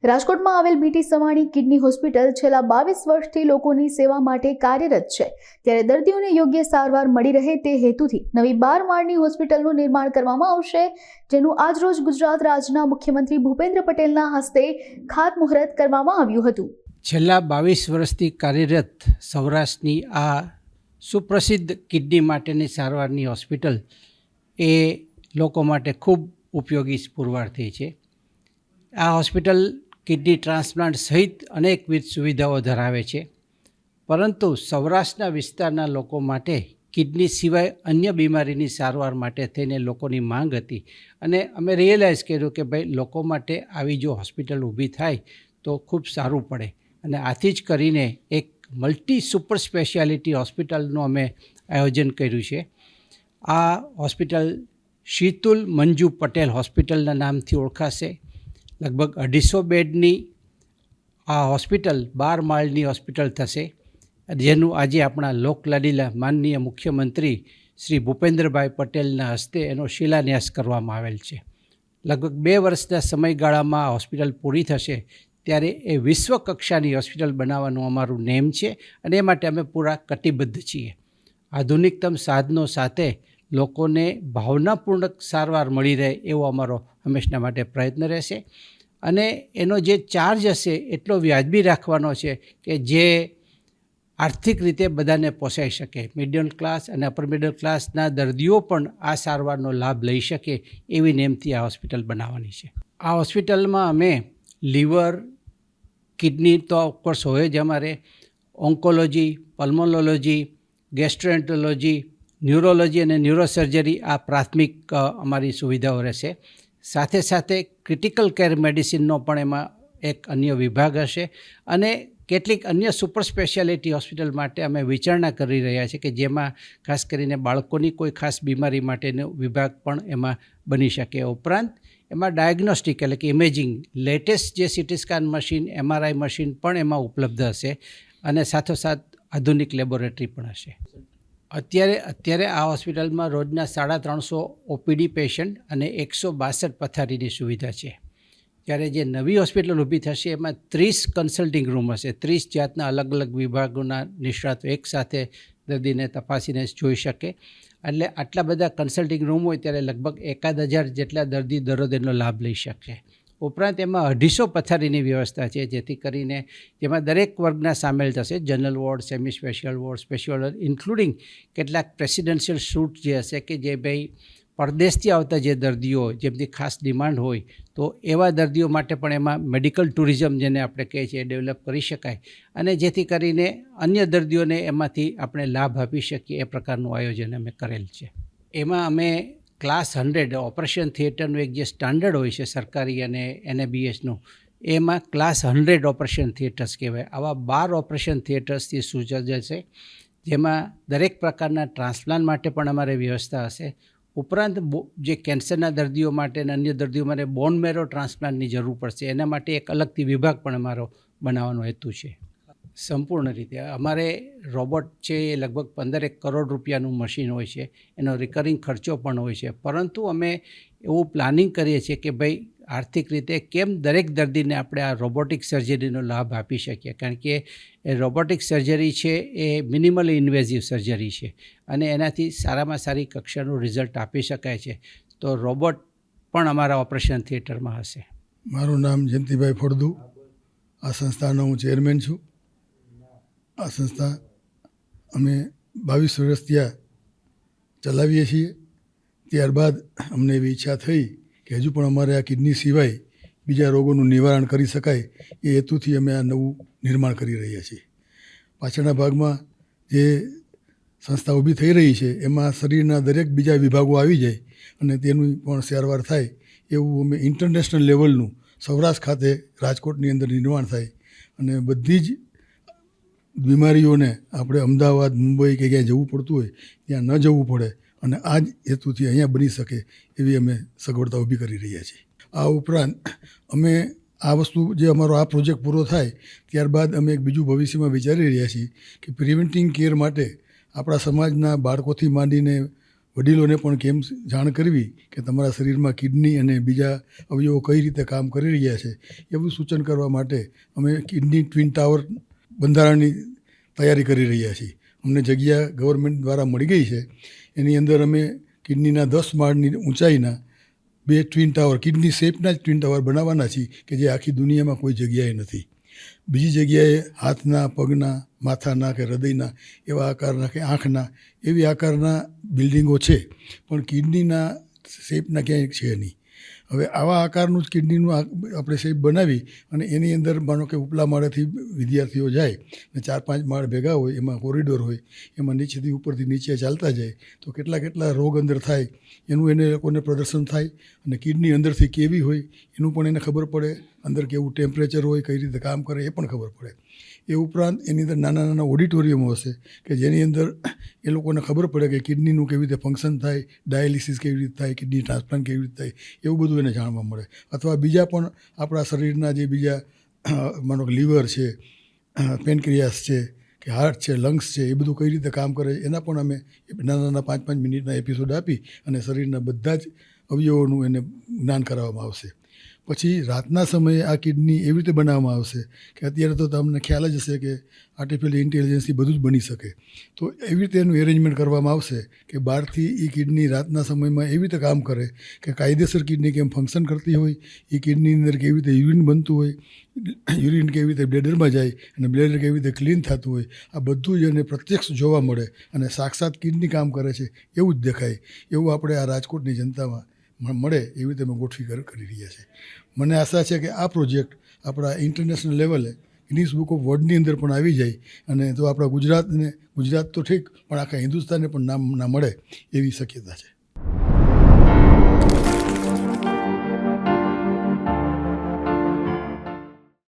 રાજકોટમાં આવેલ BT Savani kidney hospital છેલ્લા 22 વર્ષથી લોકોની સેવા માટે કાર્યરત છે, ત્યારે દર્દીઓને યોગ્ય સારવાર મળી રહે તે હેતુથી નવી 12 માળની હોસ્પિટલનું નિર્માણ કરવામાં આવશે, જેનું આજરોજ ગુજરાત રાજ્યના મુખ્યમંત્રી ભૂપેન્દ્ર પટેલના હસ્તે ખાતમુહૂર્ત કરવામાં આવ્યું હતું। છેલ્લા 22 વર્ષથી કાર્યરત સૌરાષ્ટ્રની આ સુપ્રસિદ્ધ કિડની માટેની સારવારની હોસ્પિટલ એ લોકો માટે ખૂબ ઉપયોગી પુરવાર થઈ છે। આ હોસ્પિટલ કિડની ટ્રાન્સપ્લાન્ટ સહિત અનેકવિધ સુવિધાઓ ધરાવે છે, પરંતુ સૌરાષ્ટ્રના વિસ્તારના લોકો માટે કિડની સિવાય અન્ય બીમારીની સારવાર માટે થઈને લોકોની માંગ હતી અને અમે રિયલાઇઝ કર્યું કે ભાઈ લોકો માટે આવી જો હોસ્પિટલ ઊભી થાય તો ખૂબ સારું પડે અને આથી જ કરીને એક મલ્ટી સુપર સ્પેશિયાલિટી હોસ્પિટલનું અમે આયોજન કર્યું છે। આ હોસ્પિટલ શીતુલ મંજુ પટેલ હોસ્પિટલના નામથી ઓળખાશે। લગભગ 250 બેડની આ હોસ્પિટલ 12 માળની હોસ્પિટલ થશે, જેનું આજે આપણા લોકલાડીલા માનનીય મુખ્યમંત્રી શ્રી ભૂપેન્દ્રભાઈ પટેલના હસ્તે એનો શિલાન્યાસ કરવામાં આવેલ છે। લગભગ 2 વર્ષના સમયગાળામાં આ હોસ્પિટલ પૂરી થશે ત્યારે એ વિશ્વ કક્ષાની હોસ્પિટલ બનાવવાનું અમારું નેમ છે અને એ માટે અમે પૂરા કટિબદ્ધ છીએ। આધુનિકતમ સાધનો સાથે લોકોને ભાવનાપૂર્વક સારવાર મળી રહે એવો અમારો હંમેશના માટે પ્રયત્ન રહેશે અને એનો જે ચાર્જ હશે એટલો વ્યાજબી રાખવાનો છે કે જે આર્થિક રીતે બધાને પોસાઈ શકે। મિડલ ક્લાસ અને અપર મિડલ ક્લાસના દર્દીઓ પણ આ સારવારનો લાભ લઈ શકે એવી નેમથી આ હોસ્પિટલ બનાવવાની છે। આ હોસ્પિટલમાં અમે લીવર, કિડની તો ઓફકોર્સ હોય જ, અમારે ઓન્કોલોજી, પલ્મોનોલોજી, ગેસ્ટ્રોએન્ટરોલોજી, ન્યુરોલોજી અને ન્યુરોસર્જરી આ પ્રાથમિક અમારી સુવિધાઓ રહેશે। સાથે સાથે ક્રિટિકલ કેર મેડિસિનનો પણ એમાં એક અન્ય વિભાગ હશે અને કેટલીક અન્ય સુપર સ્પેશિયાલિટી હોસ્પિટલ માટે અમે વિચારણા કરી રહ્યા છીએ કે જેમાં ખાસ કરીને બાળકોની કોઈ ખાસ બીમારી માટેનો વિભાગ પણ એમાં બની શકે। ઉપરાંત એમાં ડાયગ્નોસ્ટિક એટલે કે ઇમેજિંગ લેટેસ્ટ જે CT scan machine, MRI machine પણ એમાં ઉપલબ્ધ હશે અને સાથોસાથ આધુનિક લેબોરેટરી પણ હશે। અત્યારે આ હોસ્પિટલમાં રોજના 350 OPD પેશન્ટ અને 162 પથારીની સુવિધા છે, જ્યારે જે નવી હોસ્પિટલ ઊભી થશે એમાં 30 કન્સલ્ટિંગ રૂમ હશે। 30 જાતના અલગ અલગ વિભાગોના નિષ્ણાતો એકસાથે દર્દીને તપાસીને જોઈ શકે, એટલે આટલા બધા કન્સલ્ટિંગ રૂમ હોય ત્યારે લગભગ 1000 જેટલા દર્દી દરરોજ એનો લાભ લઈ શકશે। ઉપરાંત એમાં 250 પથારીની વ્યવસ્થા છે, જેથી કરીને જેમાં દરેક વર્ગના સામેલ થશે, general ward, semi special ward, special ward, including કેટલાક પ્રેસિડેન્શિયલ સૂટ જે હશે કે જે ભાઈ પરદેશથી આવતા જે દર્દીઓ જેમની ખાસ ડિમાન્ડ હોય તો એવા દર્દીઓ માટે પણ એમાં મેડિકલ ટુરિઝમ જેને આપણે કહીએ છીએ ડેવલપ કરી શકાય અને જેથી કરીને અન્ય દર્દીઓને એમાંથી આપણે લાભ આપી શકીએ એ પ્રકારનું આયોજન અમે કરેલ છે। એમાં અમે ક્લાસ 100 ઓપરેશન થિયેટરનું એક જે સ્ટાન્ડર્ડ હોય છે સરકારી અને NABHનું, એમાં ક્લાસ 100 ઓપરેશન થિયેટર્સ કહેવાય। આવા 12 ઓપરેશન થિયેટર્સથી સુસજ્જ છે, જેમાં દરેક પ્રકારના ટ્રાન્સપ્લાન્ટ માટે પણ અમારે વ્યવસ્થા હશે। ઉપરાંત જે કેન્સરના દર્દીઓ માટે અને અન્ય દર્દીઓ માટે બોન મેરો ટ્રાન્સપ્લાન્ટની જરૂર પડશે, એના માટે એક અલગથી વિભાગ પણ અમારો બનાવવાનો હેતુ છે। સંપૂર્ણ રીતે અમારે રોબોટ છે એ લગભગ 15 કરોડ રૂપિયાનું મશીન હોય છે, એનો રિકરિંગ ખર્ચો પણ હોય છે, પરંતુ અમે એવું પ્લાનિંગ કરીએ છીએ કે ભાઈ આર્થિક રીતે કેમ દરેક દર્દીને આપણે આ રોબોટિક સર્જરીનો લાભ આપી શકીએ, કારણ કે એ રોબોટિક સર્જરી છે એ મિનિમલી ઇન્વેઝિવ સર્જરી છે અને એનાથી સારામાં સારી કક્ષાનું રિઝલ્ટ આપી શકાય છે। તો રોબોટ પણ અમારા ઓપરેશન થિયેટરમાં હશે। મારું નામ જયંતિભાઈ ફળદુ, આ સંસ્થાનો હું ચેરમેન છું। આ સંસ્થા અમે 22 વર્ષ ત્યાં ચલાવીએ છીએ। ત્યારબાદ અમને એવી ઈચ્છા થઈ કે હજુ પણ અમારે આ કિડની સિવાય બીજા રોગોનું નિવારણ કરી શકાય એ હેતુથી અમે આ નવું નિર્માણ કરી રહ્યા છીએ। પાછળના ભાગમાં જે સંસ્થા ઊભી થઈ રહી છે એમાં શરીરના દરેક બીજા વિભાગો આવી જાય અને તેનું પણ સારવાર થાય એવું અમે ઇન્ટરનેશનલ લેવલનું સૌરાષ્ટ્ર ખાતે રાજકોટની અંદર નિર્માણ થાય અને બધી જ બીમારીઓને આપણે અમદાવાદ, મુંબઈ કે ક્યાંય જવું પડતું હોય ત્યાં ન જવું પડે અને આ જ હેતુથી અહીંયા બની શકે એવી અમે સગવડતા ઊભી કરી રહ્યા છીએ। આ ઉપરાંત અમે આ વસ્તુ જે અમારો આ પ્રોજેક્ટ પૂરો થાય ત્યારબાદ અમે એક બીજું ભવિષ્યમાં વિચારી રહ્યા છીએ કે પ્રિવેન્ટિંગ કેર માટે આપણા સમાજના બાળકોથી માંડીને વડીલોને પણ કેમ જાણ કરવી કે તમારા શરીરમાં કિડની અને બીજા અવયવો કઈ રીતે કામ કરી રહ્યા છે એવું સૂચન કરવા માટે અમે કિડની ટ્વિન ટાવર બંધારણની તૈયારી કરી રહ્યા છીએ. અમને જગ્યા ગવર્મેન્ટ દ્વારા મળી ગઈ છે. એની અંદર અમે કિડનીના 10 માળની ઊંચાઈના 2 ટ્વિન ટાવર કિડની શેપના જ ટ્વિન ટાવર બનાવવાના છીએ કે જે આખી દુનિયામાં કોઈ જગ્યાએ નથી. બીજી જગ્યાએ હાથના, પગના, માથાના કે હૃદયના એવા આકારના કે આંખના એવી આકારના બિલ્ડિંગો છે, પણ કિડનીના શેપના ક્યાંય છે નહીં. હવે આવા આકારનું જ કિડનીનું આપણે શેપ બનાવી અને એની અંદર માનો કે ઉપલા માળેથી વિદ્યાર્થીઓ જાય ને 4-5 માળ ભેગા હોય, એમાં કોરિડોર હોય, એમાં નીચેથી ઉપરથી નીચે ચાલતા જાય તો કેટલા રોગ અંદર થાય એનું એને લોકોને પ્રદર્શન થાય. અને કિડની અંદરથી કેવી હોય એનું પણ એને ખબર પડે, અંદર કેવું ટેમ્પરેચર હોય, કઈ રીતે કામ કરે એ પણ ખબર પડે. એ ઉપરાંત એની અંદર નાના ઓડિટોરિયમો હશે કે જેની અંદર એ લોકોને ખબર પડે કે કિડનીનું કેવી રીતે ફંક્શન થાય, ડાયાલિસિસ કેવી રીતે થાય, કિડની ટ્રાન્સપ્લાન્ટ કેવી રીતે થાય, એવું બધું એને જાણવા મળે. અથવા બીજા પણ આપણા શરીરના જે બીજા માનો કે લીવર છે, પેનક્રિયાસ છે કે હાર્ટ છે, લંગ્સ છે, એ બધું કઈ રીતે કામ કરે એના પણ અમે નાના 5-5 મિનિટના એપિસોડ આપી અને શરીરના બધા જ અવયવોનું એને જ્ઞાન કરાવવામાં આવશે. પછી રાતના સમયે આ કિડની એવી રીતે બનાવવામાં આવશે કે અત્યારે તો તમને ખ્યાલ જ હશે કે આર્ટિફિશિયલ ઇન્ટેલિજન્સથી બધું જ બની શકે. તો એવી રીતે એનું એરેન્જમેન્ટ કરવામાં આવશે કે બહારથી એ કિડની રાતના સમયમાં એવી રીતે કામ કરે કે કાયદેસર કિડની કેમ ફંક્શન કરતી હોય, એ કિડનીની અંદર કેવી રીતે યુરિન બનતું હોય, યુરિન કેવી રીતે બ્લેડરમાં જાય અને બ્લેડર કેવી રીતે ક્લીન થતું હોય, આ બધું જ એને પ્રત્યક્ષ જોવા મળે અને સાક્ષાત કિડની કામ કરે છે એવું જ દેખાય. એવું આપણે આ રાજકોટની જનતામાં મળે એવી રીતે અમે ગોઠવી કરી રહ્યા છે. મને આશા છે કે આ પ્રોજેક્ટ આપણા ઇન્ટરનેશનલ લેવલે ગિનીસ બુક ઓફ વર્લ્ડની અંદર પણ આવી જાય અને તો આપણા ગુજરાત તો ઠીક પણ આખા હિન્દુસ્તાનને પણ નામ ના મળે એવી શક્યતા છે.